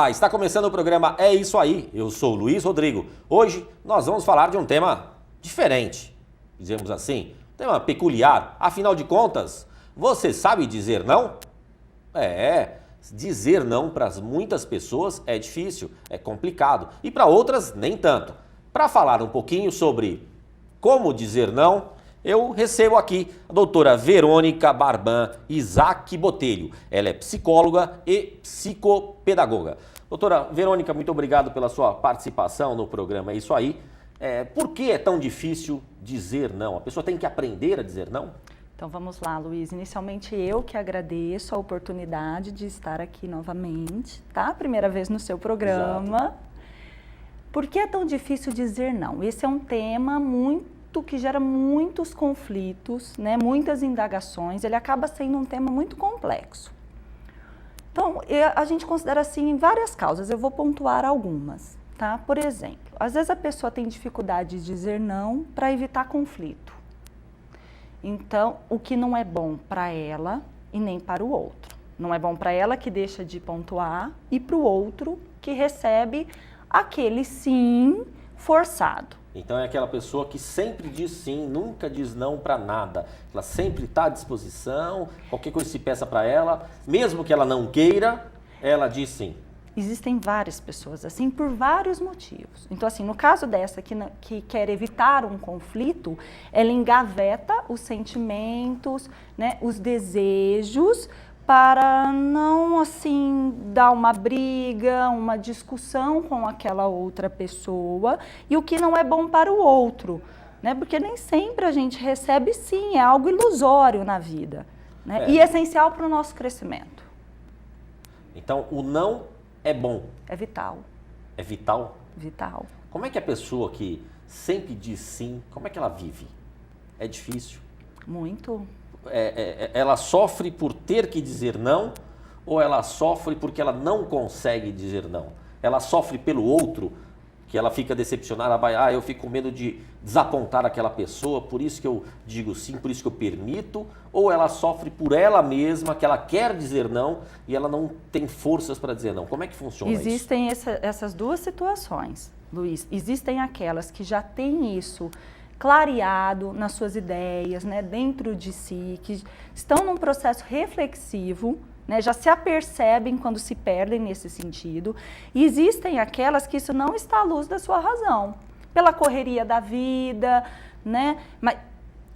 Olá, está começando o programa É Isso Aí. Eu sou o Luiz Rodrigo. Hoje nós vamos falar de um tema diferente, dizemos assim, um tema peculiar. Afinal de contas, você sabe dizer não? Dizer não para muitas pessoas é difícil, é complicado e para outras nem tanto. Para falar um pouquinho sobre como dizer não, eu recebo aqui a doutora Verônica Barban Isaac Botelho. Ela é psicóloga e psicopedagoga. Doutora Verônica, muito obrigado pela sua participação no programa É Isso Aí. Por que é tão difícil dizer não? A pessoa tem que aprender a dizer não? Então vamos lá, Luiz. Inicialmente eu que agradeço a oportunidade de estar aqui novamente, tá? Primeira vez no seu programa. Exato. Por que é tão difícil dizer não? Esse é um tema que gera muitos conflitos, né? Muitas indagações. Ele acaba sendo um tema muito complexo. Então, a gente considera assim várias causas. Eu vou pontuar algumas, tá? Por exemplo, às vezes a pessoa tem dificuldade de dizer não para evitar conflito. Então, o que não é bom para ela e nem para o outro. Não é bom para ela que deixa de pontuar e para o outro que recebe aquele sim forçado. Então é aquela pessoa que sempre diz sim, nunca diz não para nada. Ela sempre está à disposição, qualquer coisa se peça para ela, mesmo que ela não queira, ela diz sim. Existem várias pessoas assim por vários motivos. Então assim, no caso dessa que quer evitar um conflito, ela engaveta os sentimentos, né, os desejos para não assim dar uma briga, uma discussão com aquela outra pessoa e o que não é bom para o outro, né? Porque nem sempre a gente recebe sim, é algo ilusório na vida, né? E essencial para o nosso crescimento. Então o não é bom. É vital. É vital? Vital. Como é que a pessoa que sempre diz sim, como é que ela vive? É difícil? Muito. Ela sofre por ter que dizer não ou ela sofre porque ela não consegue dizer não? Ela sofre pelo outro, que ela fica decepcionada, eu fico com medo de desapontar aquela pessoa, por isso que eu digo sim, por isso que eu permito, ou ela sofre por ela mesma, que ela quer dizer não e ela não tem forças para dizer não? Como é que funciona isso? Existem essas duas situações, Luiz. Existem aquelas que já têm isso clareado nas suas ideias, né, dentro de si, que estão num processo reflexivo, né, já se apercebem quando se perdem nesse sentido. E existem aquelas que isso não está à luz da sua razão, pela correria da vida, né? Mas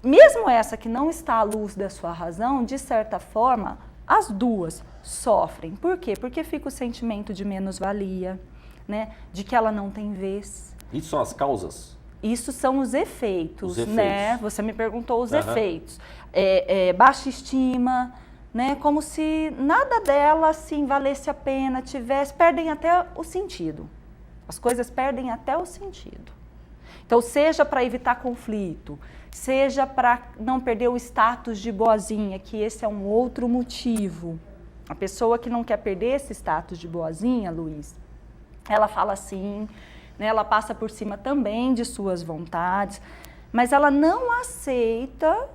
mesmo essa que não está à luz da sua razão, de certa forma, as duas sofrem. Por quê? Porque fica o sentimento de menos-valia, né, de que ela não tem vez. Isso são as causas? Isso são os efeitos, Os efeitos. né? Você me perguntou os efeitos. Baixa estima, né? Como se nada dela assim valesse a pena, perdem até o sentido. As coisas perdem até o sentido. Então, seja para evitar conflito, seja para não perder o status de boazinha, que esse é um outro motivo. A pessoa que não quer perder esse status de boazinha, Luiz, ela fala assim, né, ela passa por cima também de suas vontades, mas ela não aceita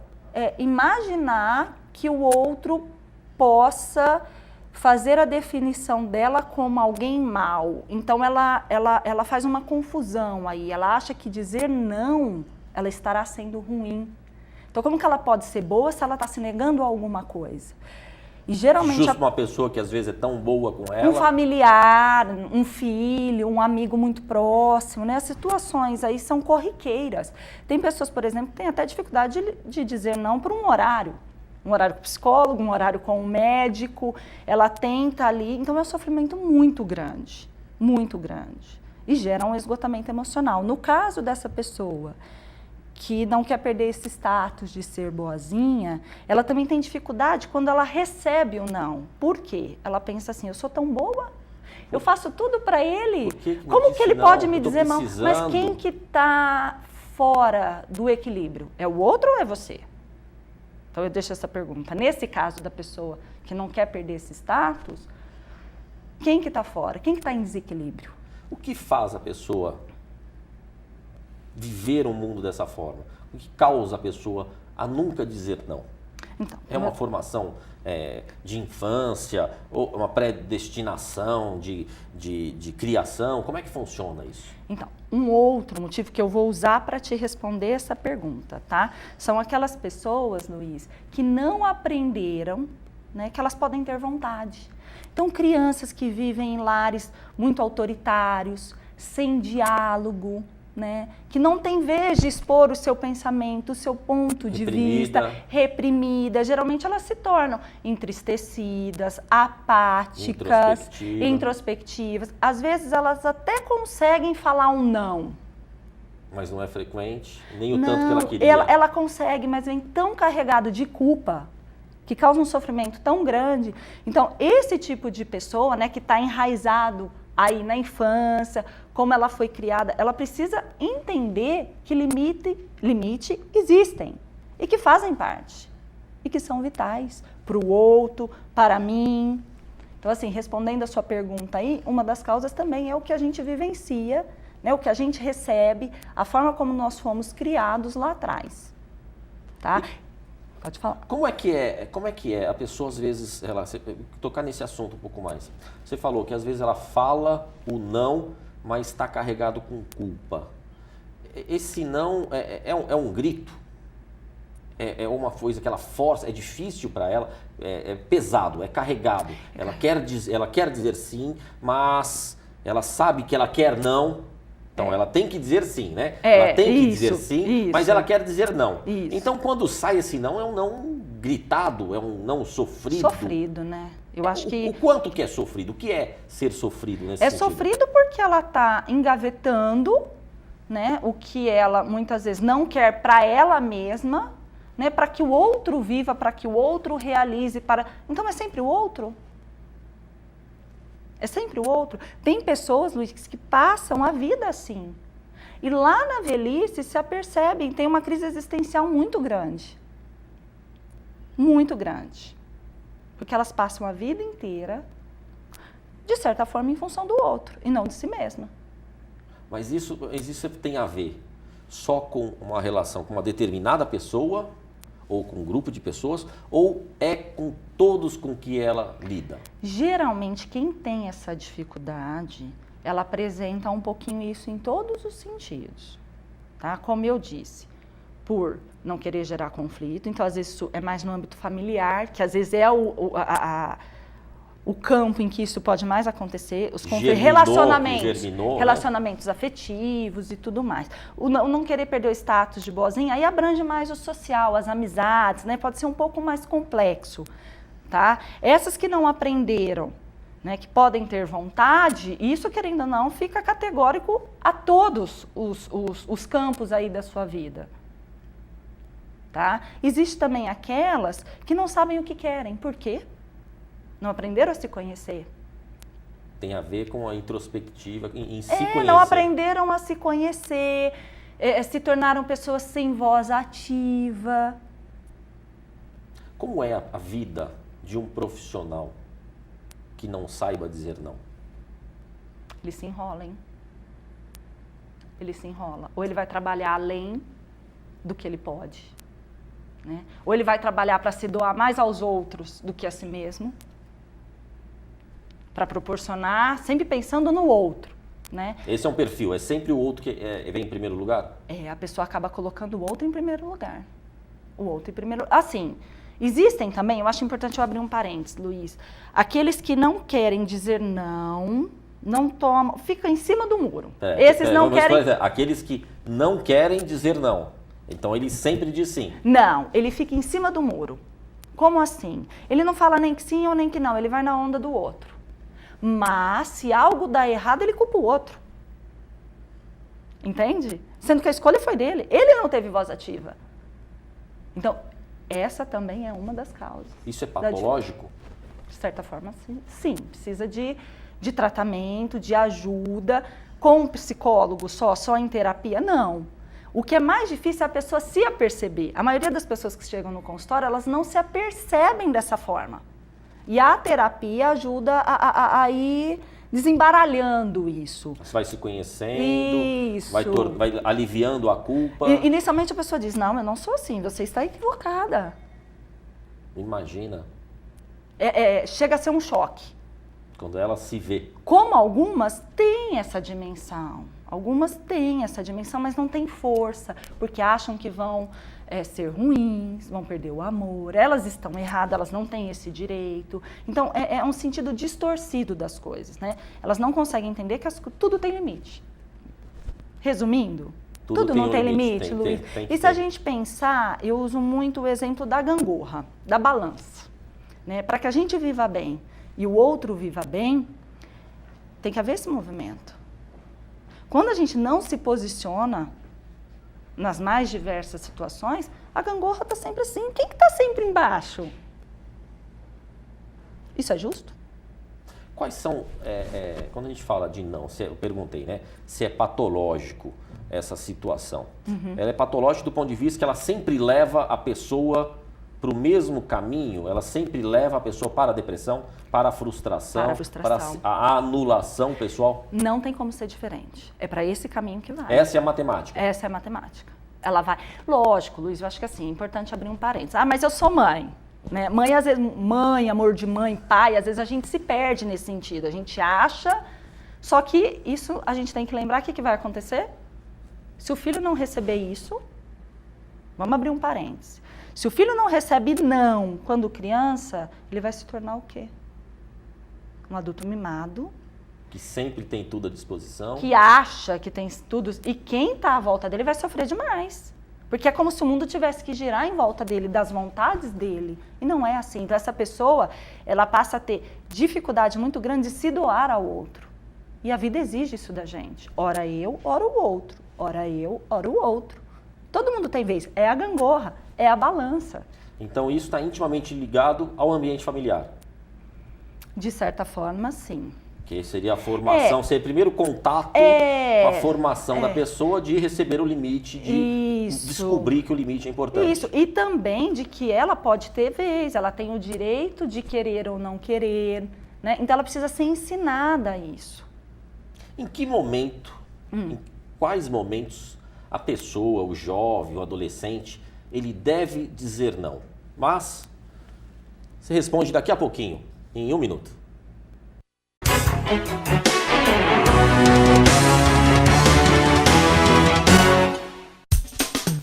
imaginar que o outro possa fazer a definição dela como alguém mau. Então ela faz uma confusão aí, ela acha que dizer não, ela estará sendo ruim. Então como que ela pode ser boa se ela está se negando a alguma coisa? E geralmente justo uma pessoa que às vezes é tão boa com ela. Um familiar, um filho, um amigo muito próximo, né? As situações aí são corriqueiras. Tem pessoas, por exemplo, que têm até dificuldade de dizer não para um horário com o psicólogo, um horário com o médico. Ela tenta ali, então é um sofrimento muito grande e gera um esgotamento emocional. No caso dessa pessoa que não quer perder esse status de ser boazinha, ela também tem dificuldade quando ela recebe o não. Por quê? Ela pensa assim, eu sou tão boa, eu faço tudo para ele, como que ele pode me dizer não? Mas quem que está fora do equilíbrio? É o outro ou é você? Então eu deixo essa pergunta. Nesse caso da pessoa que não quer perder esse status, quem que está fora? Quem que está em desequilíbrio? O que faz a pessoa viver um mundo dessa forma? O que causa a pessoa a nunca dizer não? Então, É uma formação de infância, ou uma predestinação de criação? Como é que funciona isso? Então, um outro motivo que eu vou usar para te responder essa pergunta, tá? São aquelas pessoas, Luiz, que não aprenderam, né, que elas podem ter vontade. Então, crianças que vivem em lares muito autoritários, sem diálogo, né, que não tem vez de expor o seu pensamento, o seu ponto de vista, reprimida. Geralmente elas se tornam entristecidas, apáticas, introspectivas. Às vezes elas até conseguem falar um não. Mas não é frequente, nem o tanto que ela queria. Ela consegue, mas vem tão carregado de culpa, que causa um sofrimento tão grande. Então, esse tipo de pessoa, né, que está enraizado aí na infância, como ela foi criada, ela precisa entender que limite existem e que fazem parte e que são vitais para o outro, para mim. Então, assim, respondendo a sua pergunta aí, uma das causas também é o que a gente vivencia, né, o que a gente recebe, a forma como nós fomos criados lá atrás, tá? Pode falar. Como é que é a pessoa, às vezes, tocar nesse assunto um pouco mais. Você falou que às vezes ela fala o não, mas está carregado com culpa. Esse não é um grito? É uma coisa que ela força, é difícil para ela, é pesado, é carregado. Ela quer dizer sim, mas ela sabe que ela quer não. Então, ela tem que dizer sim, né? Ela tem que dizer sim, mas ela quer dizer não. Isso. Então, quando sai esse não, é um não gritado, é um não sofrido. Sofrido, né? Eu acho que... O quanto que é sofrido? O que é ser sofrido nesse sentido? Sofrido porque ela está engavetando, né, o que ela, muitas vezes, não quer para ela mesma, né, para que o outro viva, para que o outro realize. Então, é sempre o outro. É sempre o outro. Tem pessoas, Luiz, que passam a vida assim. E lá na velhice se apercebem, tem uma crise existencial muito grande. Muito grande. Porque elas passam a vida inteira, de certa forma, em função do outro, e não de si mesma. Mas isso tem a ver só com uma relação com uma determinada pessoa, ou com um grupo de pessoas, ou é com todos com que ela lida? Geralmente, quem tem essa dificuldade, ela apresenta um pouquinho isso em todos os sentidos, tá? Como eu disse, por não querer gerar conflito, então às vezes isso é mais no âmbito familiar, que às vezes é o campo em que isso pode mais acontecer, os relacionamentos afetivos e tudo mais. O não querer perder o status de boazinha, aí abrange mais o social, as amizades, né? Pode ser um pouco mais complexo, tá? Essas que não aprenderam, né, que podem ter vontade, isso, querendo ou não, fica categórico a todos os campos aí da sua vida. Tá? Existe também aquelas que não sabem o que querem. Por quê? Não aprenderam a se conhecer. Tem a ver com a introspectiva em se conhecer. Não aprenderam a se conhecer, se tornaram pessoas sem voz ativa. Como é a vida de um profissional que não saiba dizer não? Ele se enrola, hein? Ele se enrola. Ou ele vai trabalhar além do que ele pode, né? Ou ele vai trabalhar para se doar mais aos outros do que a si mesmo, para proporcionar, sempre pensando no outro, né? Esse é um perfil, é sempre o outro que vem em primeiro lugar? A pessoa acaba colocando o outro em primeiro lugar. O outro em primeiro lugar. Assim, existem também, eu acho importante eu abrir um parênteses, Luiz, aqueles que não querem dizer não tomam, ficam em cima do muro. Esses não querem... Aqueles que não querem dizer não. Então, ele sempre diz sim. Não, ele fica em cima do muro. Como assim? Ele não fala nem que sim ou nem que não, ele vai na onda do outro. Mas, se algo dá errado, ele culpa o outro. Entende? Sendo que a escolha foi dele. Ele não teve voz ativa. Então, essa também é uma das causas. Isso é patológico? De certa forma, sim. Sim, precisa de tratamento, de ajuda. Com um psicólogo só em terapia? Não. O que é mais difícil é a pessoa se aperceber. A maioria das pessoas que chegam no consultório, elas não se apercebem dessa forma. E a terapia ajuda a ir desembaralhando isso. Você vai se conhecendo, isso. vai aliviando a culpa. Inicialmente a pessoa diz, não, eu não sou assim, você está equivocada. Imagina. Chega a ser um choque. Quando ela se vê. Como algumas têm essa dimensão. Algumas têm essa dimensão, mas não têm força, porque acham que vão ser ruins, vão perder o amor. Elas estão erradas, elas não têm esse direito. Então, é um sentido distorcido das coisas, né? Elas não conseguem entender que tudo tem limite. Resumindo, tudo não tem limite, Luiz. E se a gente pensar, eu uso muito o exemplo da gangorra, da balança. Né? Para que a gente viva bem e o outro viva bem, tem que haver esse movimento. Quando a gente não se posiciona nas mais diversas situações, a gangorra está sempre assim. Quem que está sempre embaixo? Isso é justo? Quais são, quando a gente fala de não, eu perguntei, né, se é patológico essa situação. Ela é patológica do ponto de vista que ela sempre leva a pessoa para o mesmo caminho, ela sempre leva a pessoa para a depressão, para a frustração, para a anulação pessoal? Não tem como ser diferente. É para esse caminho que vai. Essa é a matemática? Essa é a matemática. Ela vai... Lógico, Luiz, eu acho que assim, é importante abrir um parênteses. Mas eu sou mãe. Né? Mãe, às vezes, mãe, amor de mãe, pai, às vezes a gente se perde nesse sentido. A gente acha, só que isso a gente tem que lembrar o que vai acontecer. Se o filho não receber isso, vamos abrir um parênteses. Se o filho não recebe não quando criança, ele vai se tornar o quê? Um adulto mimado. Que sempre tem tudo à disposição. Que acha que tem tudo. E quem está à volta dele vai sofrer demais. Porque é como se o mundo tivesse que girar em volta dele, das vontades dele. E não é assim. Então essa pessoa, ela passa a ter dificuldade muito grande de se doar ao outro. E a vida exige isso da gente. Ora eu, ora o outro. Ora eu, ora o outro. Todo mundo tem vez. É a gangorra, é a balança. Então isso está intimamente ligado ao ambiente familiar? De certa forma, sim. Que seria a formação, ser primeiro contato com a formação da pessoa de receber o limite, de descobrir que o limite é importante. Isso, e também de que ela pode ter vez, ela tem o direito de querer ou não querer, né? Então ela precisa ser ensinada a isso. Em que momento, em quais momentos a pessoa, o jovem, o adolescente, ele deve dizer não? Mas você responde daqui a pouquinho, em 1 minuto.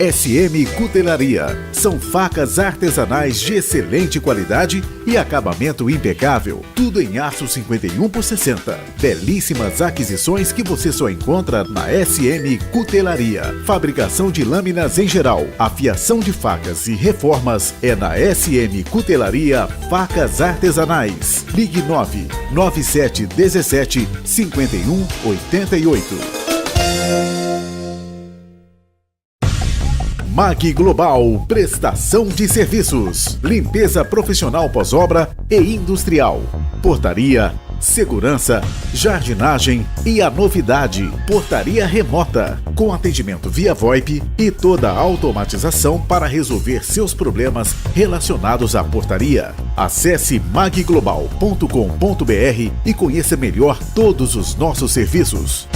SM Cutelaria. São facas artesanais de excelente qualidade e acabamento impecável. Tudo em aço 51 por 60. Belíssimas aquisições que você só encontra na SM Cutelaria. Fabricação de lâminas em geral. Afiação de facas e reformas é na SM Cutelaria Facas Artesanais. Ligue 99717 5188. Mag Global, prestação de serviços, limpeza profissional pós-obra e industrial, portaria, segurança, jardinagem e a novidade, portaria remota, com atendimento via VoIP e toda a automatização para resolver seus problemas relacionados à portaria. Acesse magglobal.com.br e conheça melhor todos os nossos serviços.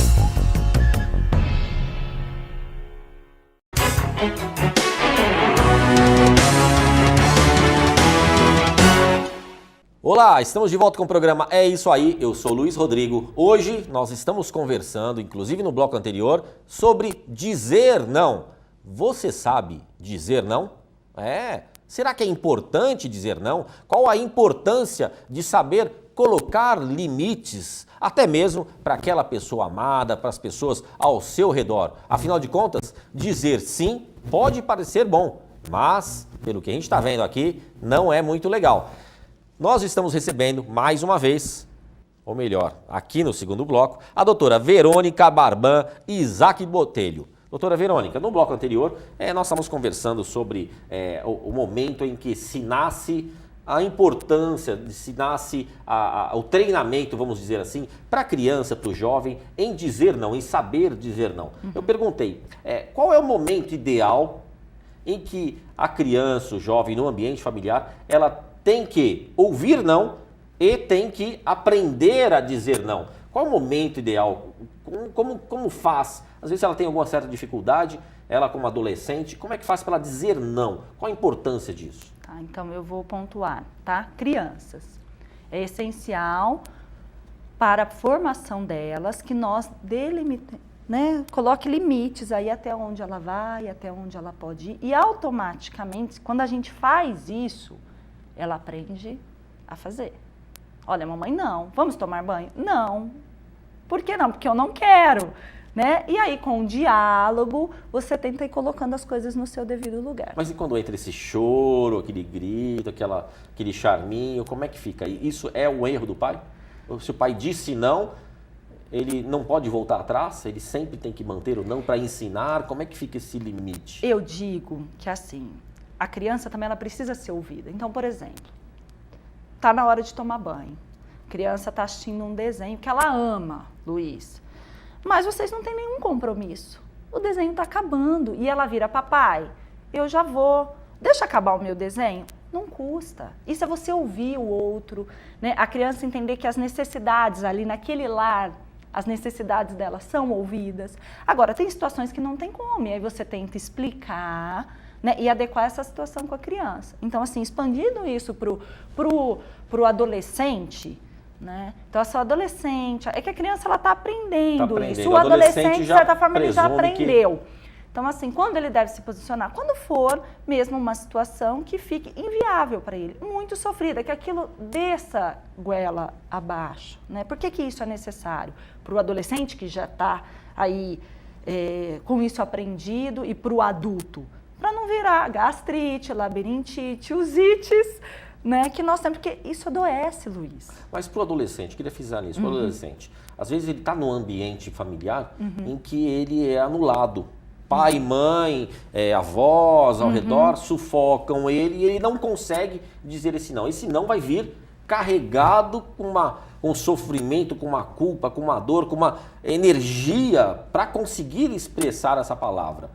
Olá, estamos de volta com o programa É Isso Aí, eu sou Luiz Rodrigo. Hoje nós estamos conversando, inclusive no bloco anterior, sobre dizer não. Você sabe dizer não? Será que é importante dizer não? Qual a importância de saber colocar limites, até mesmo para aquela pessoa amada, para as pessoas ao seu redor? Afinal de contas, dizer sim pode parecer bom, mas, pelo que a gente está vendo aqui, não é muito legal. Nós estamos recebendo, mais uma vez, ou melhor, aqui no segundo bloco, a doutora Verônica Barban e Isaac Botelho. Doutora Verônica, no bloco anterior, nós estávamos conversando sobre o momento em que se nasce a importância, se nasce o treinamento, vamos dizer assim, para a criança, para o jovem, em dizer não, em saber dizer não. Eu perguntei, qual é o momento ideal em que a criança, o jovem, no ambiente familiar, ela tem que ouvir não e tem que aprender a dizer não. Qual é o momento ideal? Como faz? Às vezes ela tem alguma certa dificuldade, ela como adolescente, como é que faz para ela dizer não? Qual a importância disso? Tá, então eu vou pontuar, tá? Crianças. É essencial para a formação delas que nós delimitemos, né? Coloque limites aí até onde ela vai, até onde ela pode ir. E automaticamente, quando a gente faz isso, ela aprende a fazer. Olha, mamãe, não. Vamos tomar banho? Não. Por que não? Porque eu não quero, né? E aí, com o diálogo, você tenta ir colocando as coisas no seu devido lugar. Mas e quando entra esse choro, aquele grito, aquele charminho, como é que fica? Isso é o erro do pai? Se o pai disse não, ele não pode voltar atrás? Ele sempre tem que manter o não para ensinar? Como é que fica esse limite? Eu digo que assim, a criança também ela precisa ser ouvida. Então, por exemplo, tá na hora de tomar banho. A criança está assistindo um desenho que ela ama, Luiz. Mas vocês não têm nenhum compromisso. O desenho está acabando e ela vira, papai, eu já vou. Deixa acabar o meu desenho. Não custa. Isso é você ouvir o outro, né? A criança entender que as necessidades ali naquele lar, as necessidades dela são ouvidas. Agora, tem situações que não tem como, e aí você tenta explicar, né, e adequar essa situação com a criança. Então, assim, expandindo isso pro adolescente, né? Então, essa adolescente, é que a criança ela está aprendendo isso. O adolescente, de certa forma, ele já aprendeu. Então, assim, quando ele deve se posicionar? Quando for mesmo uma situação que fique inviável para ele, muito sofrida, que aquilo desça goela abaixo, né? Por que isso é necessário? Para o adolescente que já está aí com isso aprendido e para o adulto, para não virar gastrite, labirintite, usites, né? Que nós temos, porque isso adoece, Luiz. Mas para o adolescente, queria frisar nisso, para o adolescente, às vezes ele está num ambiente familiar em que ele é anulado. Pai, mãe, avós ao redor sufocam ele e ele não consegue dizer esse não. Esse não vai vir carregado com um sofrimento, com uma culpa, com uma dor, com uma energia para conseguir expressar essa palavra.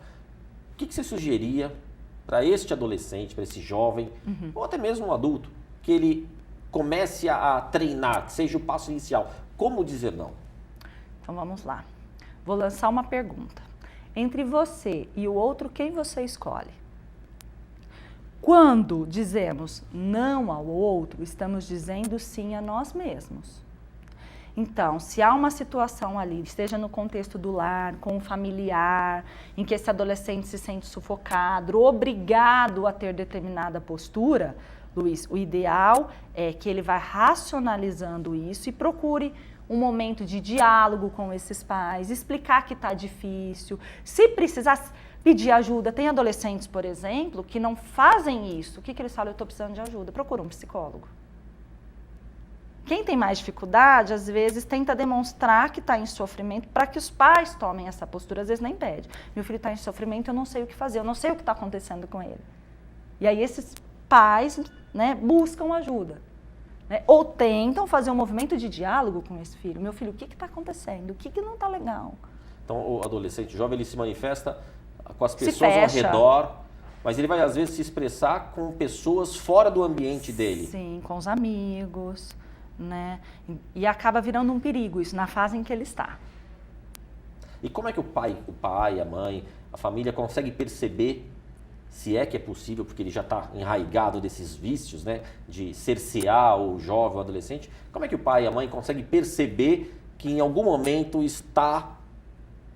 O que você sugeria para este adolescente, para esse jovem, ou até mesmo um adulto, que ele comece a treinar, que seja o passo inicial? Como dizer não? Então vamos lá. Vou lançar uma pergunta. Entre você e o outro, quem você escolhe? Quando dizemos não ao outro, estamos dizendo sim a nós mesmos. Então, se há uma situação ali, esteja no contexto do lar, com um familiar, em que esse adolescente se sente sufocado, obrigado a ter determinada postura, Luiz, o ideal é que ele vá racionalizando isso e procure um momento de diálogo com esses pais, explicar que está difícil. Se precisar pedir ajuda, tem adolescentes, por exemplo, que não fazem isso. O que eles falam? Eu estou precisando de ajuda. Procura um psicólogo. Quem tem mais dificuldade, às vezes, tenta demonstrar que está em sofrimento para que os pais tomem essa postura. Às vezes nem pede. Meu filho está em sofrimento, eu não sei o que fazer, eu não sei o que está acontecendo com ele. E aí esses pais, né, buscam ajuda. Né? Ou tentam fazer um movimento de diálogo com esse filho. Meu filho, o que está acontecendo? O que não está legal? Então, o adolescente jovem, ele se manifesta com as pessoas ao redor, mas ele vai, às vezes, se expressar com pessoas fora do ambiente dele. Sim, com os amigos, né? E acaba virando um perigo isso, na fase em que ele está. E como é que o pai, a mãe, a família consegue perceber, se é que é possível, porque ele já está enraigado desses vícios, né, de cercear o jovem, o adolescente, como é que o pai e a mãe conseguem perceber que em algum momento está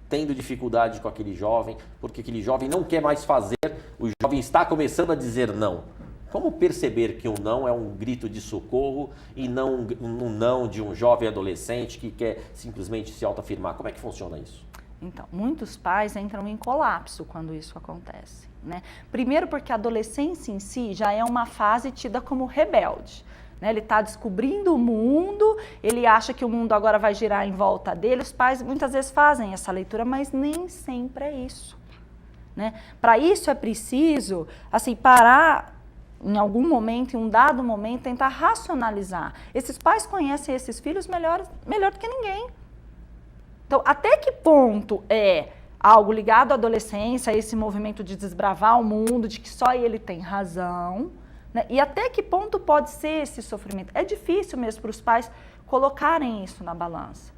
tendo dificuldade com aquele jovem, porque aquele jovem não quer mais fazer, o jovem está começando a dizer não? Como perceber que o não é um grito de socorro e não um não de um jovem adolescente que quer simplesmente se autoafirmar? Como é que funciona isso? Então, muitos pais entram em colapso quando isso acontece, né? Primeiro porque a adolescência em si já é uma fase tida como rebelde, né? Ele está descobrindo o mundo, ele acha que o mundo agora vai girar em volta dele. Os pais muitas vezes fazem essa leitura, mas nem sempre é isso, né? Para isso é preciso, assim, parar em algum momento, em um dado momento, tentar racionalizar. Esses pais conhecem esses filhos melhor do que ninguém. Então, até que ponto é algo ligado à adolescência, a esse movimento de desbravar o mundo, de que só ele tem razão, né? E até que ponto pode ser esse sofrimento? É difícil mesmo para os pais colocarem isso na balança.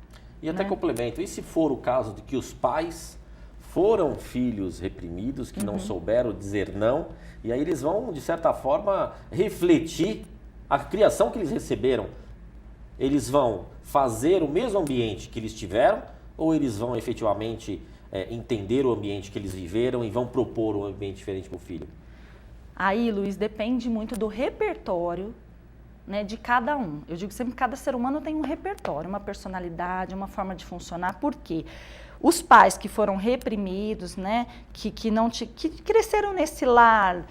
E até né? complemento, e se for o caso de que os pais foram filhos reprimidos, que não souberam dizer não, e aí eles vão, de certa forma, refletir a criação que eles receberam. Eles vão fazer o mesmo ambiente que eles tiveram, ou eles vão efetivamente entender o ambiente que eles viveram e vão propor um ambiente diferente para o filho? Aí, Luiz, depende muito do repertório, né, de cada um. Eu digo sempre que cada ser humano tem um repertório, uma personalidade, uma forma de funcionar. Por quê? Os pais que foram reprimidos, né, que cresceram nesse lar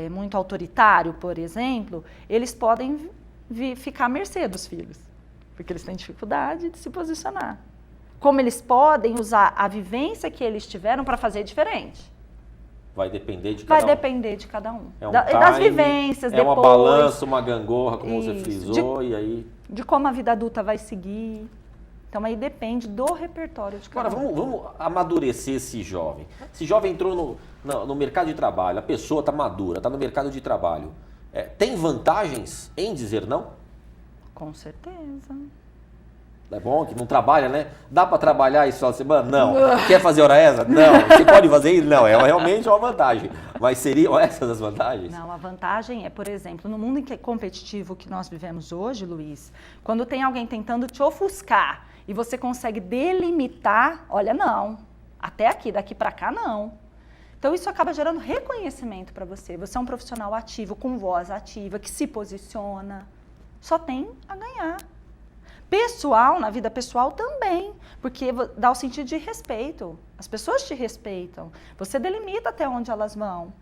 muito autoritário, por exemplo, eles podem ficar à mercê dos filhos, porque eles têm dificuldade de se posicionar. Como eles podem usar a vivência que eles tiveram para fazer diferente. Vai depender de cada um. Vai depender de cada um. É um das time, vivências, uma depois. balança, uma gangorra, como Isso, você frisou, e aí... De como a vida adulta vai seguir. Então, aí depende do repertório de cada Agora, um. vamos amadurecer esse jovem. Esse jovem entrou no mercado de trabalho, a pessoa está madura, está no mercado de trabalho. Tem vantagens em dizer não? Com certeza. É bom que não trabalha, né? Dá para trabalhar esse final de semana? Não. Quer fazer hora extra? Não. Você pode fazer isso? Não. É realmente uma vantagem. Mas seriam essas as vantagens? Não, a vantagem é, por exemplo, no mundo competitivo que nós vivemos hoje, Luiz, quando tem alguém tentando te ofuscar e você consegue delimitar, olha, não, até aqui, daqui para cá, não. Então, isso acaba gerando reconhecimento para você. Você é um profissional ativo, com voz ativa, que se posiciona. Só tem a ganhar. Pessoal, na vida pessoal também, porque dá o sentido de respeito. As pessoas te respeitam. Você delimita até onde elas vão.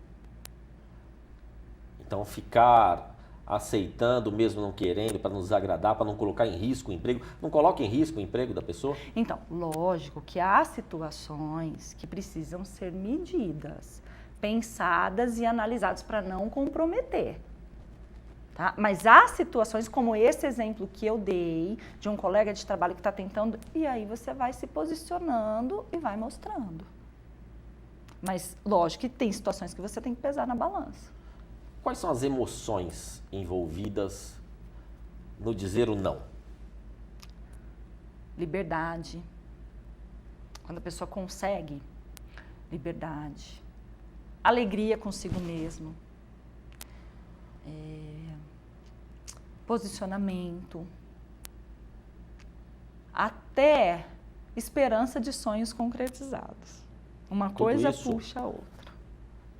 Então, ficar aceitando, mesmo não querendo, para nos agradar, para não colocar em risco o emprego. Não coloca em risco o emprego da pessoa? Então, lógico que há situações que precisam ser medidas, pensadas e analisadas para não comprometer. Tá? Mas há situações como esse exemplo que eu dei, de um colega de trabalho que está tentando, e aí você vai se posicionando e vai mostrando. Mas, lógico que tem situações que você tem que pesar na balança. Quais são as emoções envolvidas no dizer o não? Liberdade. Quando a pessoa consegue, liberdade. Alegria consigo mesmo. Posicionamento. Até esperança de sonhos concretizados. Uma coisa puxa a outra.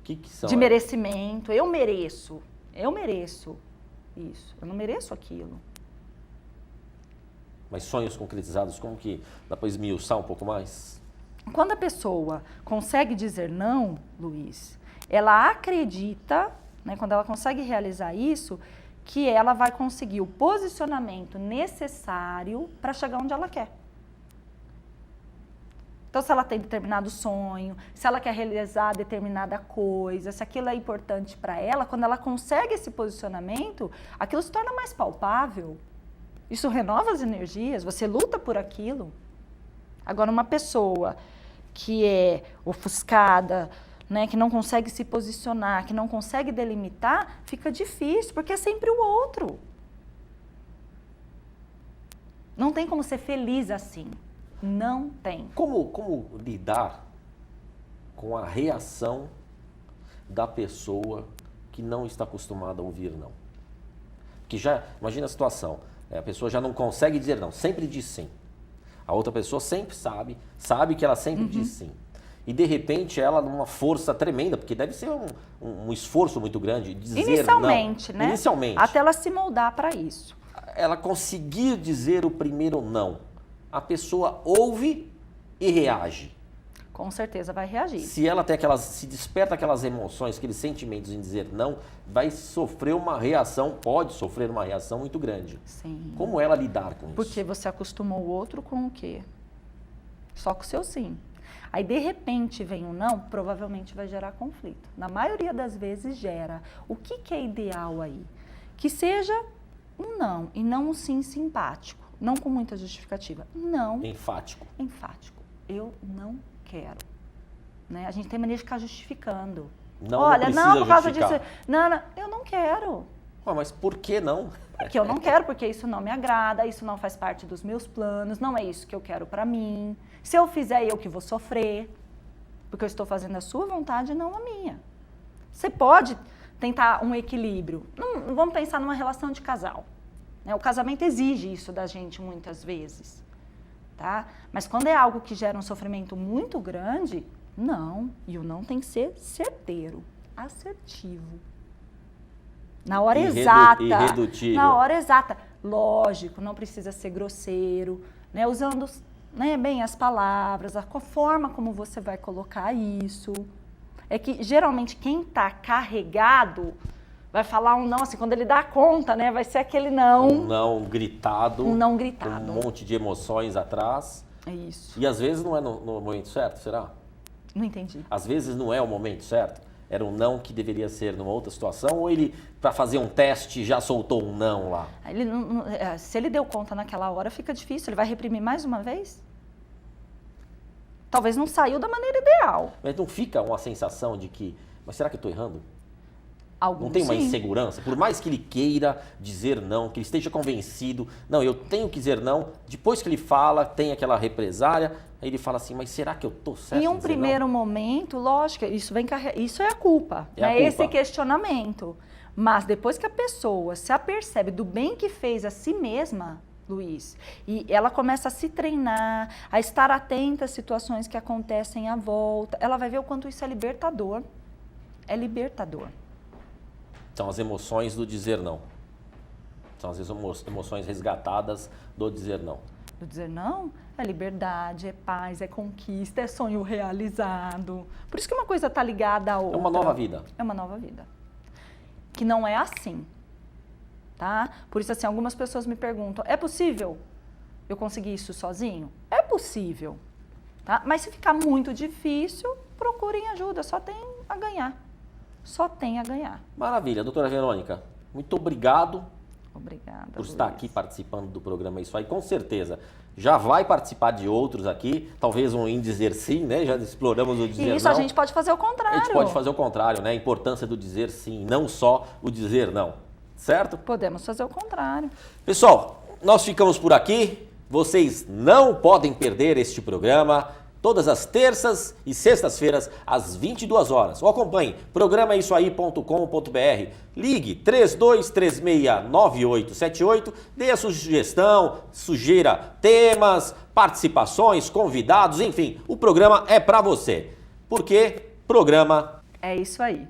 Que são? De merecimento. Eu mereço isso. Eu não mereço aquilo. Mas sonhos concretizados, como que dá para esmiuçar um pouco mais? Quando a pessoa consegue dizer não, Luiz, ela acredita, né, quando ela consegue realizar isso, que ela vai conseguir o posicionamento necessário para chegar onde ela quer. Então, se ela tem determinado sonho, se ela quer realizar determinada coisa, se aquilo é importante para ela, quando ela consegue esse posicionamento, aquilo se torna mais palpável. Isso renova as energias, você luta por aquilo. Agora, uma pessoa que é ofuscada, né, que não consegue se posicionar, que não consegue delimitar, fica difícil, porque é sempre o outro. Não tem como ser feliz assim. Não tem. Como lidar com a reação da pessoa que não está acostumada a ouvir não? Que já, imagina a situação, a pessoa já não consegue dizer não, sempre diz sim. A outra pessoa sempre sabe que ela sempre diz sim. E de repente ela, numa força tremenda, porque deve ser um esforço muito grande, dizer inicialmente, não. Né? Inicialmente. Até ela se moldar para isso. Ela conseguir dizer o primeiro não. A pessoa ouve e reage. Com certeza vai reagir. Se ela tem se desperta aquelas emoções, aqueles sentimentos em dizer não, vai sofrer uma reação, pode sofrer uma reação muito grande. Sim. Como ela lidar com isso? Porque você acostumou o outro com o quê? Só com o seu sim. Aí, de repente, vem um não, provavelmente vai gerar conflito. Na maioria das vezes gera. O que é ideal aí? Que seja um não e não um sim simpático. Não com muita justificativa. Não. Enfático. Enfático. Eu não quero. Né? A gente tem mania de ficar justificando. Não, olha, não precisa por causa justificar. disso. Não, eu não quero. Mas por que não? Porque eu não quero, porque isso não me agrada, isso não faz parte dos meus planos, não é isso que eu quero para mim. Se eu fizer, eu que vou sofrer, porque eu estou fazendo a sua vontade e não a minha. Você pode tentar um equilíbrio. Não vamos pensar numa relação de casal, né? O casamento exige isso da gente muitas vezes, tá? Mas quando é algo que gera um sofrimento muito grande, não. E o não tem que ser certeiro, assertivo. Na hora exata. Irredutível. Na hora exata. Lógico, não precisa ser grosseiro, né? Usando, né, bem as palavras, a forma como você vai colocar isso. É que geralmente quem está carregado vai falar um não, assim, quando ele dá conta, né? Vai ser aquele não. Um não gritado. Um não gritado. Com um monte de emoções atrás. É isso. E às vezes não é no momento certo, será? Não entendi. Às vezes não é o momento certo. Era um não que deveria ser numa outra situação, ou ele, para fazer um teste, já soltou um não lá? Ele se ele deu conta naquela hora, fica difícil. Ele vai reprimir mais uma vez? Talvez não saiu da maneira ideal. Mas não fica uma sensação de que, mas será que eu estou errando? Alguns, não tem uma sim. insegurança? Por mais que ele queira dizer não, que ele esteja convencido, não, eu tenho que dizer não, depois que ele fala, tem aquela represália, aí ele fala assim, mas será que eu estou certo? Em um primeiro momento, lógico, isso é a culpa, né? Esse questionamento. Mas depois que a pessoa se apercebe do bem que fez a si mesma, Luiz, e ela começa a se treinar, a estar atenta às situações que acontecem à volta, ela vai ver o quanto isso é libertador. É libertador. São as emoções do dizer não. São as emoções resgatadas do dizer não. Do dizer não é liberdade, é paz, é conquista, é sonho realizado. Por isso que uma coisa está ligada à outra. É uma nova vida. É uma nova vida. Que não é assim, tá? Por isso, assim, algumas pessoas me perguntam, é possível eu conseguir isso sozinho? É possível, tá? Mas se ficar muito difícil, procurem ajuda, só tem a ganhar. Só tem a ganhar. Maravilha. Doutora Verônica, muito obrigado. Obrigada, por estar aqui participando do programa Isso Aí. Com certeza, já vai participar de outros aqui, talvez um em dizer sim, né? Já exploramos o dizer não. Isso, a gente pode fazer o contrário. A gente pode fazer o contrário, né? A importância do dizer sim, não só o dizer não, certo? Podemos fazer o contrário. Pessoal, nós ficamos por aqui. Vocês não podem perder este programa. Todas as terças e sextas-feiras, às 22 horas. Ou acompanhe programaissoaí.com.br. Ligue 32369878. Dê a sugestão, sugira temas, participações, convidados, enfim. O programa é para você. Porque programa é isso aí.